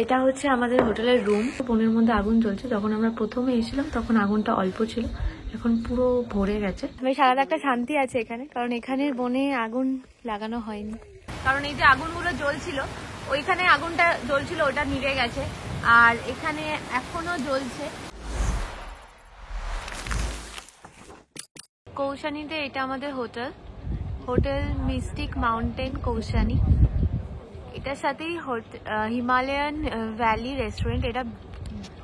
এটা হচ্ছে আমাদের হোটেলের রুম। বোনের মধ্যে আগুন জ্বলছে। যখন আমরা প্রথমে এসেছিলাম তখন আগুনটা অল্প ছিল, এখন পুরো ভরে গেছে। বেশ আলাদা একটা শান্তি আছে এখানে, কারণ এখানের বনে আগুন লাগানো হয়নি। কারণ এই যে আগুনগুলো জ্বলছিল, ওইখানে আগুনটা জ্বলছিল, ওটা নিভে গেছে, আর এখানে এখনো জ্বলছে। কৌশানীতে এটা আমাদের hotel, hotel mystic mountain Koushani. এটার সাথেই হিমালয়ান ভ্যালি রেস্টুরেন্ট। এটা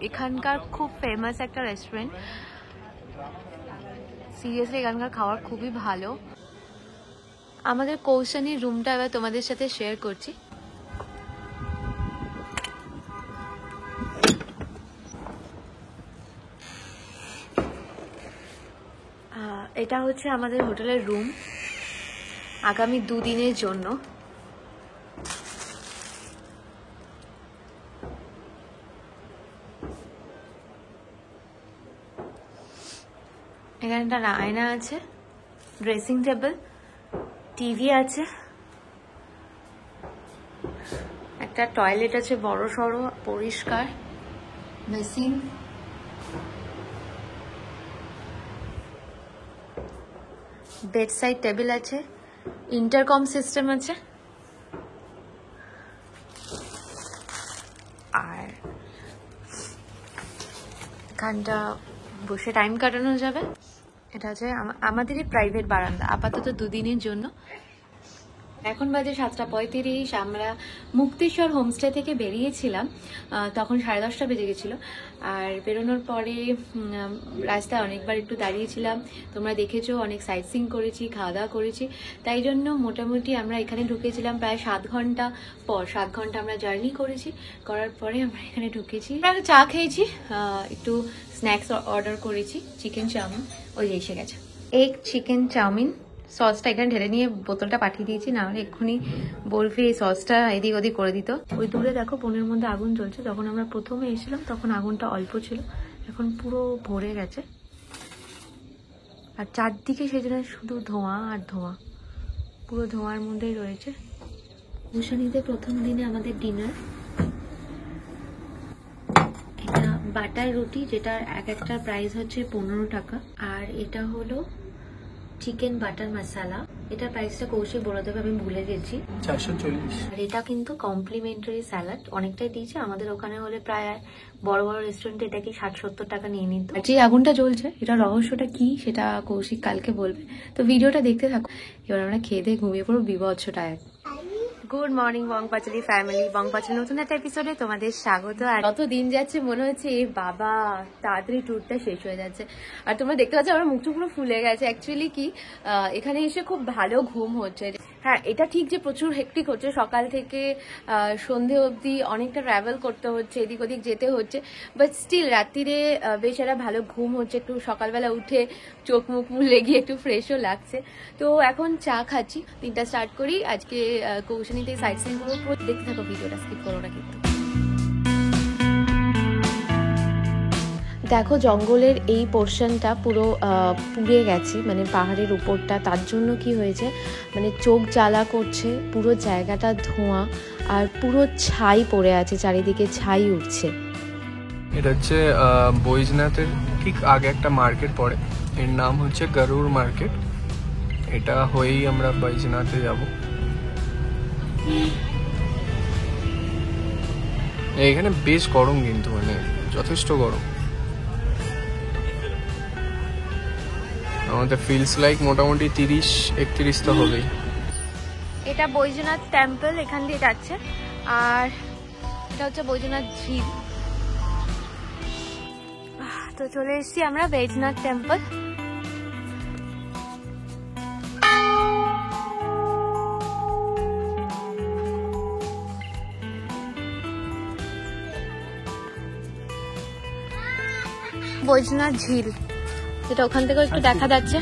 এখানকার খুব ফেমাস একটা রেস্টুরেন্ট। সিরিয়াসলি এখানকার খাবার খুবই ভালো। আমাদের কৌশানীর রুমটা এবার তোমাদের সাথে শেয়ার করছি। এটা হচ্ছে আমাদের হোটেলের রুম আগামী 2 দিনের জন্য। এখানে একটা আয়না আছে, ড্রেসিং টেবিল, টিভি আছে, একটা টয়লেট আছে বড় সড়ো পরিষ্কার, বেসিন, বেড সাইড টেবিল আছে, ইন্টারকম সিস্টেম আছে, আর এখানটা বসে টাইম কাটানো যাবে। এটা হচ্ছে আমাদেরই প্রাইভেট বারান্দা আপাতত 2 দিনের জন্য। এখন বাজে 7:35। আমরা মুক্তিশ্বর হোমস্টে থেকে বেরিয়েছিলাম, তখন 10:30 বেজে গেছিলো। আর বেরোনোর পরে রাস্তায় অনেকবার একটু দাঁড়িয়েছিলাম, তোমরা দেখেছো, অনেক সাইট সিইং করেছি, খাওয়া দাওয়া করেছি। তাই জন্য মোটামুটি আমরা এখানে ঢুকেছিলাম প্রায় 7 ঘন্টা পর। 7 ঘন্টা আমরা জার্নি করেছি, করার পরে আমরা এখানে ঢুকেছি। আমরা চা খেয়েছি, একটু স্ন্যাক্স অর্ডার করেছি, চিকেন চাউমিন, ওই এসে গেছে। এগ চিকেন চাউমিন, সসটা এখানে ঢেলে নিয়ে বোতলটা পাঠিয়ে দিয়েছি, না হলে এক্ষুনি বলবে এই সসটা এদিক ওদিক করে দিত। ওই দূরে দেখো বোনের মধ্যে আগুন জ্বলছে। যখন আমরা প্রথমে এসেছিলাম তখন আগুনটা অল্প ছিল, এখন পুরো ভরে গেছে, আর চারদিকে সেজন্য শুধু ধোঁয়া আর ধোঁয়া, পুরো ধোঁয়ার মধ্যেই রয়েছে। কৌশানীতে প্রথম দিনে আমাদের ডিনার, এটা বাটার রুটি, যেটার এক একটার প্রাইস হচ্ছে 15 টাকা। আর এটা হলো চিকেন বাটার মশালা, এটা প্রাইসটা কৌশিক বলে দেবে, আমি ভুলে গেছি, 440। আর এটা কিন্তু কমপ্লিমেন্টারি স্যালাড, অনেকটাই দিয়েছে। আমাদের ওখানে হলে প্রায় বড় বড় রেস্টুরেন্টে এটা কি 60-70 টাকা নিয়ে নিত। যে আগুনটা জ্বলছে, এটা রহস্যটা কি সেটা কৌশিক কালকে বলবে, তো ভিডিওটা দেখতে থাকো। এবার আমরা খেয়ে দিয়ে ঘুমিয়ে পড়বো বিভৎস টায়ার্ড। গুড মর্নিং বংপাচালি ফ্যামিলি, বংপাচালি নতুন একটা এপিসোডে তোমাদের স্বাগত। আর যত দিন যাচ্ছে মনে হচ্ছে এই বাবা তাড়াতাড়ি ট্যুরটা শেষ হয়ে যাচ্ছে। আর তোমরা দেখতে পাচ্ছ আমার মুখটা পুরো ফুলে গেছে। অ্যাকচুয়ালি কি এখানে এসে খুব ভালো ঘুম হচ্ছে। হ্যাঁ, এটা ঠিক যে প্রচুর হেক্টিক হচ্ছে, সকাল থেকে সন্ধে অবধি অনেকটা ট্রাভেল করতে হচ্ছে, এদিক ওদিক যেতে হচ্ছে, বাট স্টিল রাত্রিরে বেশ একটা ভালো ঘুম হচ্ছে। একটু সকালবেলা উঠে চোখ মুখ লেগে একটু ফ্রেশও লাগছে। তো এখন চা খাচ্ছি, 3টা স্টার্ট করি। আজকে কৌশানীতে সাইট সিইং করবো, দেখতে থাকো ভিডিওটা, স্কিপ করো না কিন্তু। দেখো জঙ্গলের এই পোর্শনটা পুরো পুড়ে গেছে, মানে পাহাড়ের উপরটা, তার জন্য কি হয়েছে মানে চোখ জ্বালা করছে, পুরো জায়গাটা ধোঁয়া আর পুরো ছাই পড়ে আছে, চারিদিকে ছাই উঠছে। এটা হচ্ছে বৈজনাথের ঠিক আগে একটা মার্কেট পড়ে, এর নাম হচ্ছে গরুড় মার্কেট। এটা হয়েই আমরা বৈজনাথে যাব। এখানে বেশ গরম, কিন্তু মানে যথেষ্ট গরম। আমাদের ফিলস লাইক মোটামুটি 30-31 তো হবেই। এটা বৈজনাথ টেম্পল, এখান দিয়ে যাচ্ছে। আর এটা হচ্ছে বৈজনাথ ঝিল। তো চলে এসেছি আমরা বৈজনাথ টেম্পল। বৈজনাথ ঝিল, যেটা ওখান থেকে একটু দেখা যাচ্ছে।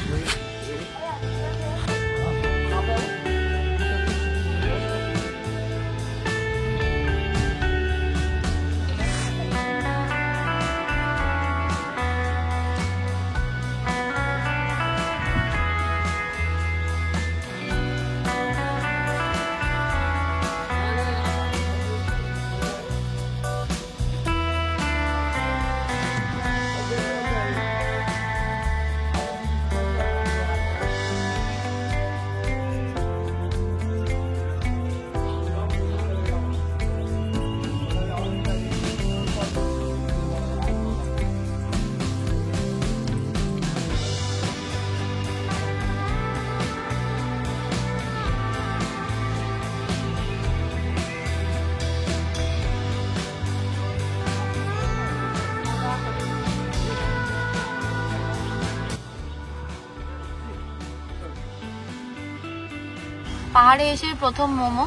পাহাড়ে এসে প্রথম মোমো,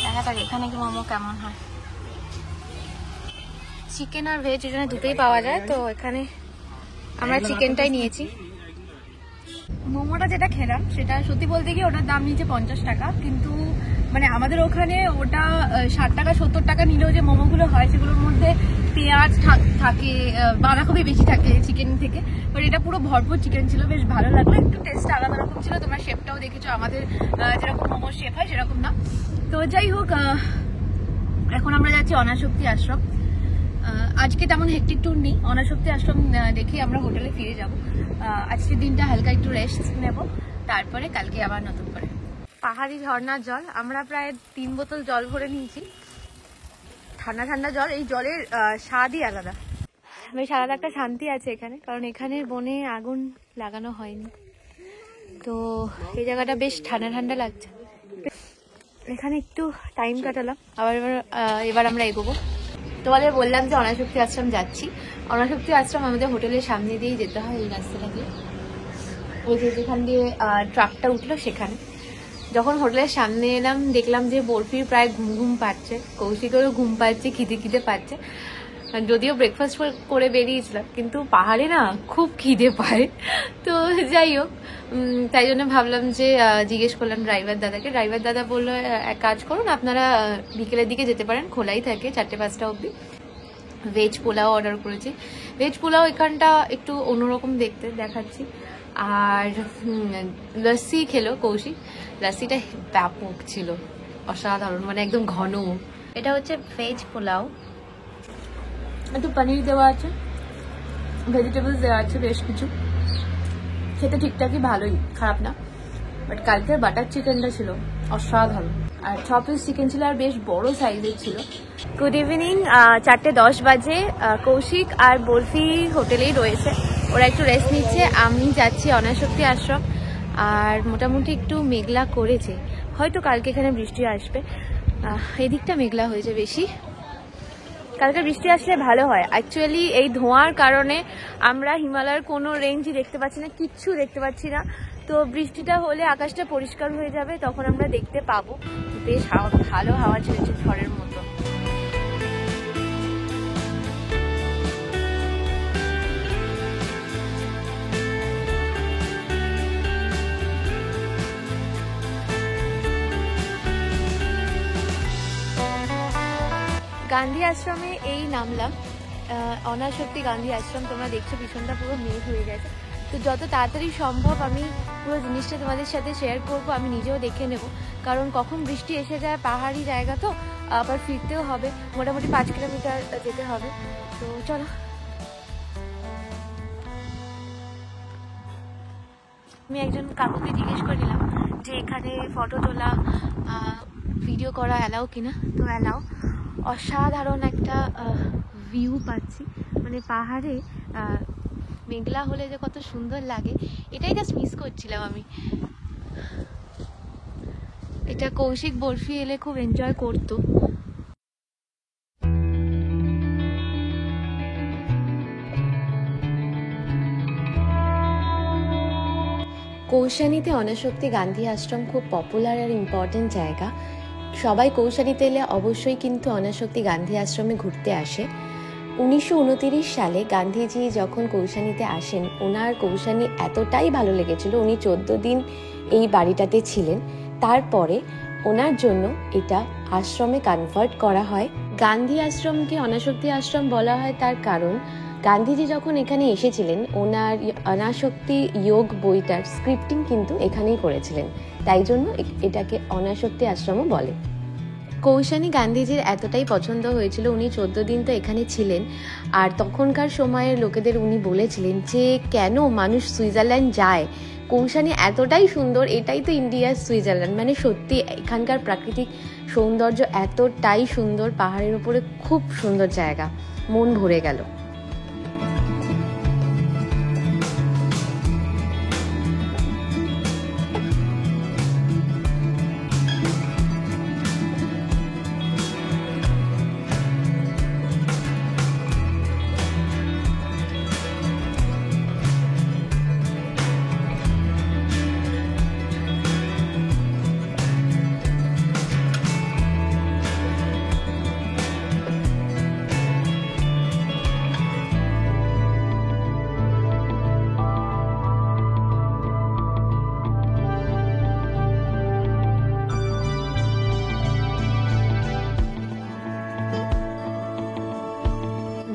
দেখা যাক এখানে কি মোমো কেমন হয়। চিকেন আর ভেজ এখানে দুটোই পাওয়া যায়, তো এখানে আমরা চিকেনটাই নিয়েছি। মোমোটা যেটা খেলাম সেটা সত্যি বলতে গিয়ে ওটার দাম নিয়েছে 50 টাকা, কিন্তু মানে আমাদের ওখানে ওটা 60 টাকা 70 টাকা নিলেও যে মোমোগুলো হয় সেগুলোর মধ্যে পেঁয়াজ থাকে, বাঁধাকপি বেশি থাকে চিকেন থেকে, বাট এটা পুরো ভরপুর চিকেন ছিল, বেশ ভালো লাগলো। একটু টেস্ট আলাদা রকম ছিল, তোমরা শেপটাও দেখেছো, আমাদের যেরকম মোমোর শেপ হয় সেরকম না। তো যাই হোক, এখন আমরা যাচ্ছি অনাশক্তি আশ্রম। আজকে তেমন হেক্টিক ট্যুর নেই, অনাশক্তি আশ্রম দেখে আমরা হোটেলে ফিরে যাব। আজকের দিনটা হালকা একটু রেস্ট নেব, তারপরে কালকে আবার নতুন করে। পাহাড়ি ঝর্ণার জল, আমরা প্রায় 3 বোতল জল ভরে নিয়েছি। ঠান্ডা ঠান্ডা জল, এই জলের স্বাদই আলাদা, বেশ আলাদা একটা শান্তি আছে এখানে, কারণ এখানে বনে আগুন লাগানো হয়নি, তো এই জায়গাটা বেশ ঠান্ডা ঠান্ডা লাগছে। এখানে একটু টাইম কাটালাম, এবার আমরা এগোবো। তোমাদের বললাম যে অনাশক্তি আশ্রম যাচ্ছি। অনাশক্তি আশ্রম আমাদের হোটেলের সামনে দিয়েই যেতে হয়, এই রাস্তাটা দিয়ে। ওই যেখান দিয়ে ট্রাকটা উঠলো সেখানে। যখন হোটেলের সামনে এলাম দেখলাম যে বরফির প্রায় ঘুম পাচ্ছে, কৌশিকেরও ঘুম পাচ্ছে, খিদে পাচ্ছে। যদিও ব্রেকফাস্ট করে বেরিয়েছিলাম, কিন্তু পাহাড়ে না খুব খিদে পায়। তো যাই হোক, তাই জন্য ভাবলাম যে জিজ্ঞেস করলাম ড্রাইভার দাদাকে। ড্রাইভার দাদা বললো এক কাজ করুন, আপনারা বিকেলের দিকে যেতে পারেন, খোলাই থাকে 4-5টা অবধি। ভেজ পোলাও অর্ডার করেছি। ভেজ পোলাও এখানটা একটু অন্যরকম দেখতে দেখাচ্ছি। আর লস্যি খেলো কৌশিক, লস্যিটা ব্যাপক ছিল, অসাধারণ, মানে একদম ঘন। এটা হচ্ছে ভেজ পোলাও, একটু পনির দেওয়া আছে, ভেজিটেবলস দেওয়া আছে বেশ কিছু, খেতে ঠিকঠাকই ভালোই, খারাপ না। বাট কালকের বাটার চিকেনটা ছিল অসাধারণ, আর 6 পিস চিকেন ছিল, আর বেশ বড় সাইজের ছিল। গুড ইভিনিং, 4:10 বাজে। কৌশিক আর বরফি হোটেলেই রয়েছে, ওরা একটু রেস্ট নিচ্ছে। আমি যাচ্ছি অনাশক্তি আশ্রম, আর মোটামুটি একটু মেঘলা করেছে, হয়তো কালকে এখানে বৃষ্টি আসবে। এদিকটা মেঘলা হয়েছে বেশি, কালকে বৃষ্টি আসলে ভালো হয়। অ্যাকচুয়ালি এই ধোঁয়ার কারণে আমরা হিমালয়ের কোনো রেঞ্জই দেখতে পাচ্ছি না, কিচ্ছু দেখতে পাচ্ছি না। তো বৃষ্টিটা হলে আকাশটা পরিষ্কার হয়ে যাবে, তখন আমরা দেখতে পাবো। বেশ ভালো হাওয়া চলছে ঝড়ের মতো। গান্ধী আশ্রমে এই নামলাম, অনাশক্তি গান্ধী আশ্রম। তোমরা দেখছো পিছনটা পুরো মেঘ হয়ে গেছে, তো যত তাড়াতাড়ি সম্ভব আমি পুরো জিনিসটা তোমাদের সাথে শেয়ার করব, আমি নিজেও দেখে নেব, কারণ কখন বৃষ্টি এসে যায়, পাহাড়ি জায়গা তো, আবার ফিরতেও হবে, মোটামুটি 5 কিলোমিটার যেতে হবে। তো চলো। আমি একজন কাকুকে জিজ্ঞেস করিলাম যে এখানে ফটো তোলা, ভিডিও করা অ্যালাউ কিনা, তো অ্যালাউ। অসাধারণ একটা ভিউ পাচ্ছি, মানে পাহাড়ে মেঘলা হলে যে কত সুন্দর লাগে, এটাই জাস্ট মিস করছিলাম আমি। এটা কৌশিক বরফি এলে খুব এনজয় করতো। কৌশানীতে অনাশক্তি গান্ধী আশ্রম খুব পপুলার আর ইম্পর্টেন্ট জায়গা। সবাই কৌশানীতে এলে অবশ্যই কিন্তু অনাশক্তি গান্ধী আশ্রমে ঘুরতে আসে। 1929 সালে গান্ধীজি যখন কৌশানীতে আসেন, ওনার কৌশানী এতটাই ভালো লেগেছিল, উনি 14 দিন এই বাড়িটাতে ছিলেন। তারপরে ওনার জন্য এটা আশ্রমে কনভার্ট করা হয়। গান্ধী আশ্রমকে অনাশক্তি আশ্রম বলা হয় তার কারণ, গান্ধীজি যখন এখানে এসেছিলেন, ওনার অনাশক্তি যোগ বইটার স্ক্রিপ্টিং কিন্তু এখানেই করেছিলেন, তাই জন্য এটাকে অনাশক্তি আশ্রমও বলে। কৌশানী গান্ধীজির এতটাই পছন্দ হয়েছিল, উনি 14 দিন তো এখানে ছিলেন। আর তখনকার সময়ের লোকেদের উনি বলেছিলেন যে কেন মানুষ সুইজারল্যান্ড যায়, কৌশানী এতটাই সুন্দর, এটাই তো ইন্ডিয়ার সুইজারল্যান্ড। মানে সত্যি এখানকার প্রাকৃতিক সৌন্দর্য এতটাই সুন্দর, পাহাড়ের উপরে খুব সুন্দর জায়গা, মন ভরে গেল।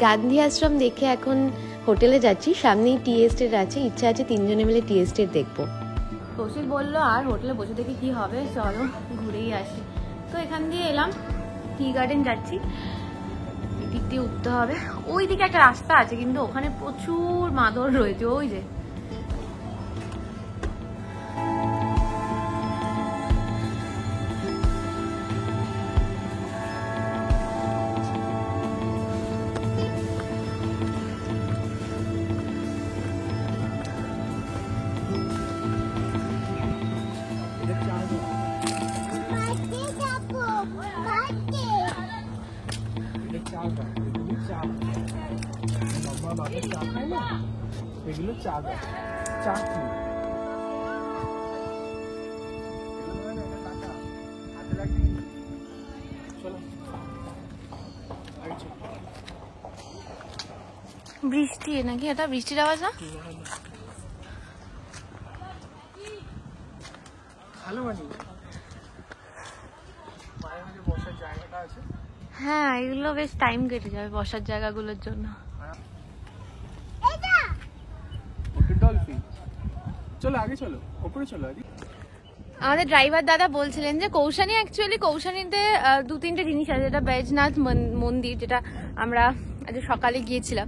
গান্ধী আশ্রম দেখে এখন হোটেলে যাচ্ছি, সামনেই টি এস্টেট আছে, ইচ্ছা আছে 3 জনে মিলে টি এস্টেট দেখবো। কৌশিক বললো আর হোটেলে বসে থেকে কি হবে, চলো ঘুরেই আসি। তো এখান দিয়ে এলাম, টি গার্ডেন যাচ্ছি, দিক দিয়ে উঠতে হবে। ওই দিকে একটা রাস্তা আছে কিন্তু ওখানে প্রচুর মাদর রয়েছে, ওই যে এগুলো চা চা বৃষ্টি নাকি, এটা বৃষ্টির আওয়াজ না? ভালো মানে বসার জায়গাটা আছে। হ্যাঁ, এগুলো বেশ টাইম কেটে যাবে বসার জায়গাগুলোর জন্য। চলো আগে চলো, ওপরে চলো। আমাদের ড্রাইভার দাদা বলছিলেন যে কৌশানীতে 2-3টে জিনিস আছে, যেটা বৈজনাথ মন্দির যেটা আমরা আজ সকালে গিয়েছিলাম,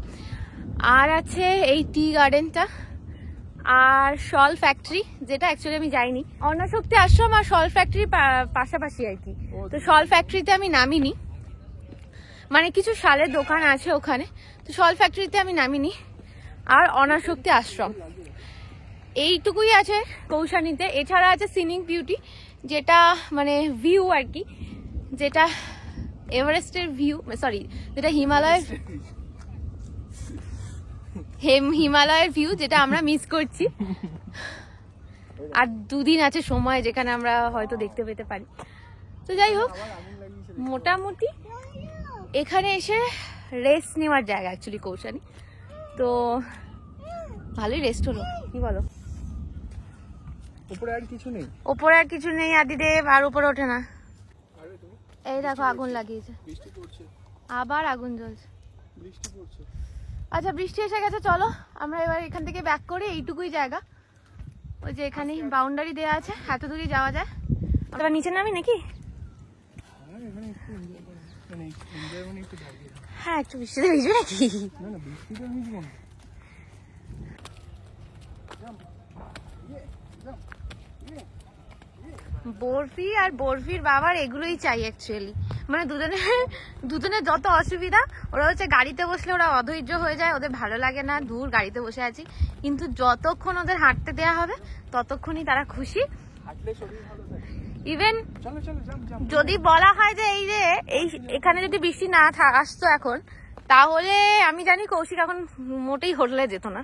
আর আছে এই টি গার্ডেনটা, আর শল ফ্যাক্টরি যেটা অ্যাকচুয়ালি আমি যাইনি। অনাশক্তি আশ্রম আর শল ফ্যাক্টরি পাশাপাশি আর কি। তো শল ফ্যাক্টরিতে আমি নামিনি, মানে কিছু শালের দোকান আছে ওখানে, তো শল ফ্যাক্টরিতে আমি নামিনি। আর অনাশক্তি আশ্রম এইটুকুই আছে কৌশানীতে। এছাড়া আছে সিনিক বিউটি, যেটা মানে ভিউ আর কি, যেটা এভারেস্টের ভিউ, সরি যেটা হিমালয়ের ভিউ, যেটা আমরা মিস করছি। আর 2 দিন আছে সময় যেখানে আমরা হয়তো দেখতে পেতে পারি। তো যাই হোক, মোটামুটি এখানে এসে রেস্ট নেওয়ার জায়গা অ্যাকচুয়ালি কৌশানী, তো ভালোই রেস্ট হলো, কি বলো? উপরে আর কিছু নেই আদিদেব, আর উপরে ওঠে না। এই দেখো আগুন লাগিয়েছে, আবার আগুন জ্বলছে। আচ্ছা বৃষ্টি এসে গেছে, চলো আমরা এবার এখান থেকে ব্যাক করি। এইটুকুই জায়গা, ওই যে এখানে বাউন্ডারি দেওয়া আছে, এত দূরই যাওয়া যায়। আমরা নিচে নামি নাকি? হ্যাঁ, একটু বৃষ্টিতে ভিজবে নাকি? বরফি আর বরফির বাবার এগুলোই চাই অ্যাকচুয়ালি, মানে দুজনের যত অসুবিধা। ওরা হচ্ছে গাড়িতে বসলে ওরা অধৈর্য হয়ে যায়, ওদের ভালো লাগে না, দূর গাড়িতে বসে আছি, কিন্তু যতক্ষণ ওদের হাঁটতে দেয়া হবে ততক্ষণই তারা খুশি। ইভেন যদি বলা হয় যে এখানে যদি বৃষ্টি না আসতো এখন, তাহলে আমি জানি কৌশিক এখন মোটেই হোটেলে যেত না।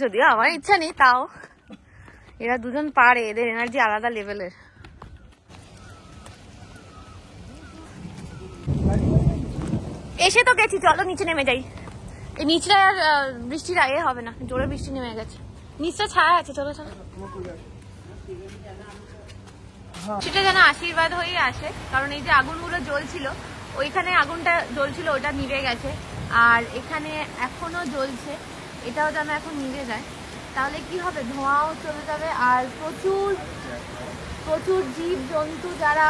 যদিও আমার ইচ্ছা নেই, তাও এরা দুজন পারে, এদের এনার্জি আলাদা লেভেলের। এসে তো গেছি, চলো নিচে নেমে যাই। এই নিচটা আর বৃষ্টির আগে হবে না, জোরে বৃষ্টি নেমে গেছে, নিচটা ছায়া আছে। চলো চলো, সেটা যেন আশীর্বাদ হয়ে আসে, কারণ এই যে আগুনগুলো জ্বলছিল, ওইখানে আগুনটা জ্বলছিল, ওটা নিভে গেছে, আর এখানে এখনো জ্বলছে, এটাও যেন এখন নিভে যায়, তাহলে কি হবে, ধোঁয়াও চলে যাবে। আর প্রচুর প্রচুর জীব জন্তু যারা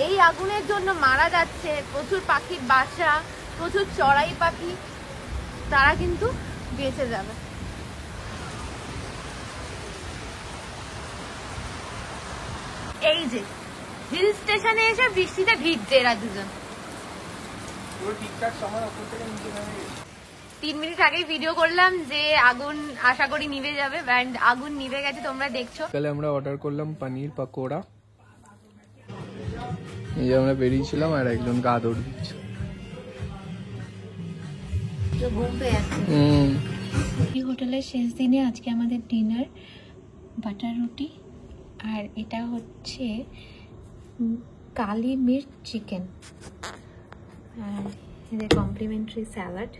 এই আগুনের জন্য মারা যাচ্ছে, প্রচুর পাখির বাসা, প্রচুর চড়াই পাখি, তারা কিন্তু বেঁচে যাবে। এই যে হিল স্টেশনে এসে বৃষ্টিতে ভিজছে এরা দুজন। 3 মিনিট আগেই ভিডিও করলাম যে আগুন আশা করি নিভে যাবে, এন্ড আগুন নিভে গেছে, তোমরা দেখছো। তাহলে আমরা অর্ডার করলাম পনির পকোড়া, এই যে আমরা বেরিয়েছিলাম, আর একজন গা দৌড় দিচ্ছে। এই হোটেলের শেষ দিনে আজকে আমাদের ডিনার বাটার রুটি, আর এটা হচ্ছে কালি মির্চ চিকেন, আর কমপ্লিমেন্টারি স্যালাড।